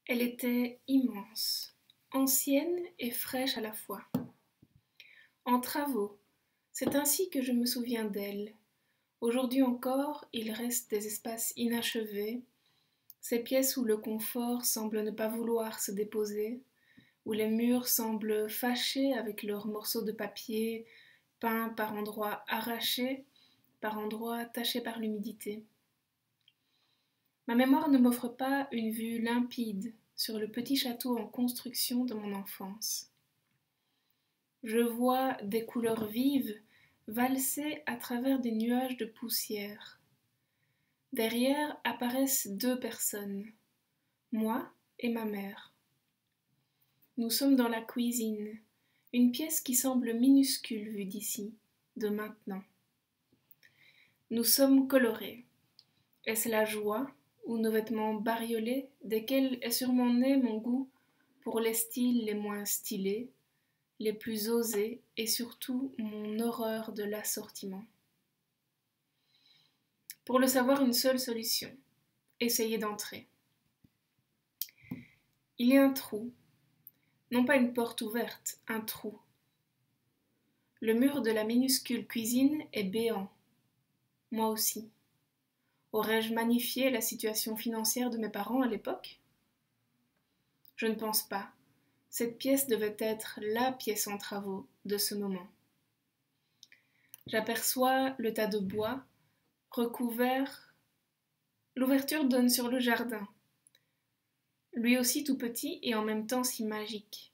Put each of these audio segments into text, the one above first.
Elle était immense, ancienne et fraîche à la fois. En travaux, c'est ainsi que je me souviens d'elle. Aujourd'hui encore, il reste des espaces inachevés, ces pièces où le confort semble ne pas vouloir se déposer, où les murs semblent fâchés avec leurs morceaux de papier, peints par endroits arrachés, par endroits tachés par l'humidité. Ma mémoire ne m'offre pas une vue limpide sur le petit château en construction de mon enfance. Je vois des couleurs vives valser à travers des nuages de poussière. Derrière apparaissent deux personnes, moi et ma mère. Nous sommes dans la cuisine, une pièce qui semble minuscule vue d'ici, de maintenant. Nous sommes colorés. Est-ce la joie ou nos vêtements bariolés, desquels est sûrement né mon goût pour les styles les moins stylés, les plus osés et surtout mon horreur de l'assortiment. Pour le savoir, une seule solution, essayer d'entrer. Il y a un trou, non pas une porte ouverte, un trou. Le mur de la minuscule cuisine est béant. Moi aussi. Aurais-je magnifié la situation financière de mes parents à l'époque? Je ne pense pas. Cette pièce devait être la pièce en travaux de ce moment. J'aperçois le tas de bois recouvert. L'ouverture donne sur le jardin, lui aussi tout petit et en même temps si magique.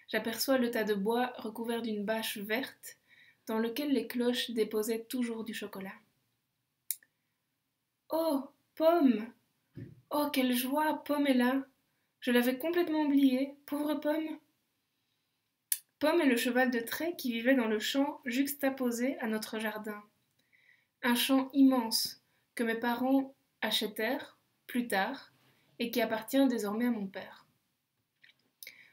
J'aperçois le tas de bois recouvert d'une bâche verte dans lequel les cloches déposaient toujours du chocolat. Oh, Pomme! Oh, quelle joie! Pomme est là! Je l'avais complètement oubliée, pauvre Pomme! Pomme est le cheval de trait qui vivait dans le champ juxtaposé à notre jardin. Un champ immense que mes parents achetèrent plus tard et qui appartient désormais à mon père.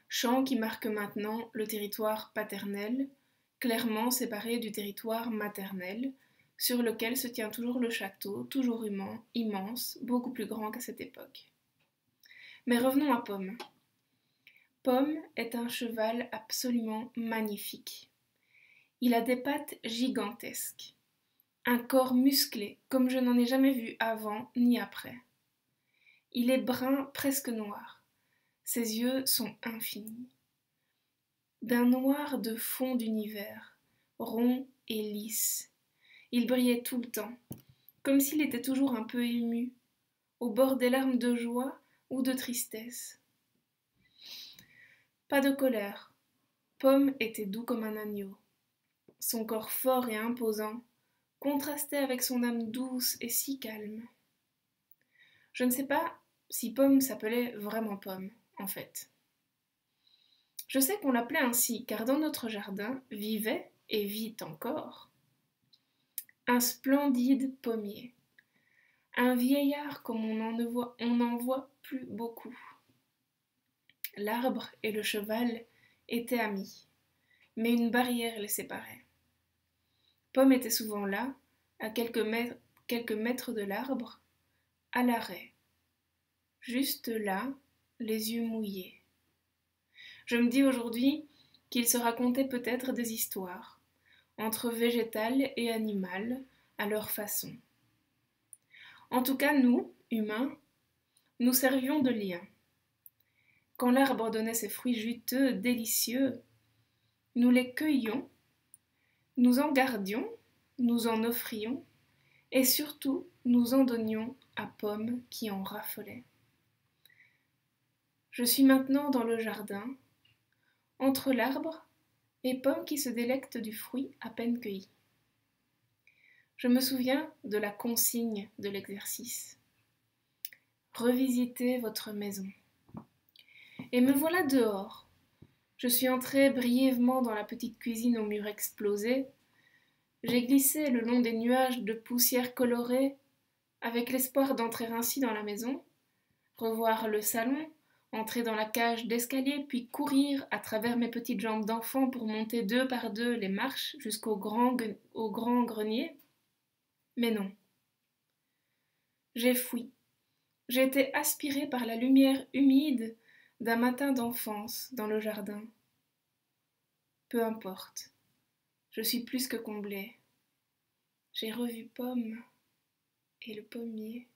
Champ qui marque maintenant le territoire paternel, clairement séparé du territoire maternel, sur lequel se tient toujours le château, toujours immense, beaucoup plus grand qu'à cette époque. Mais revenons à Pomme. Pomme est un cheval absolument magnifique. Il a des pattes gigantesques, un corps musclé comme je n'en ai jamais vu avant ni après. Il est brun presque noir, ses yeux sont infinis. D'un noir de fond d'univers, rond et lisse. Il brillait tout le temps, comme s'il était toujours un peu ému, au bord des larmes de joie ou de tristesse. Pas de colère. Pomme était doux comme un agneau. Son corps fort et imposant contrastait avec son âme douce et si calme. Je ne sais pas si Pomme s'appelait vraiment Pomme, en fait. Je sais qu'on l'appelait ainsi, car dans notre jardin vivait, et vit encore, un splendide pommier. Un vieillard comme on n'en voit plus beaucoup. L'arbre et le cheval étaient amis, mais une barrière les séparait. Pomme était souvent là, à quelques mètres de l'arbre, à l'arrêt, juste là, les yeux mouillés. Je me dis aujourd'hui qu'il se racontait peut-être des histoires, entre végétal et animal, à leur façon. En tout cas, nous, humains, nous servions de lien. Quand l'arbre donnait ses fruits juteux, délicieux, nous les cueillions, nous en gardions, nous en offrions, et surtout nous en donnions à Pomme qui en raffolait. Je suis maintenant dans le jardin, entre l'arbre et Pomme qui se délecte du fruit à peine cueilli. Je me souviens de la consigne de l'exercice. Revisitez votre maison. Et me voilà dehors. Je suis entrée brièvement dans la petite cuisine aux murs explosés. J'ai glissé le long des nuages de poussière colorée, avec l'espoir d'entrer ainsi dans la maison, revoir le salon, entrer dans la cage d'escalier, puis courir à travers mes petites jambes d'enfant pour monter deux par deux les marches jusqu'au grand grenier. Mais non. J'ai fui. J'ai été aspirée par la lumière humide d'un matin d'enfance dans le jardin. Peu importe, je suis plus que comblée. J'ai revu Pomme et le pommier.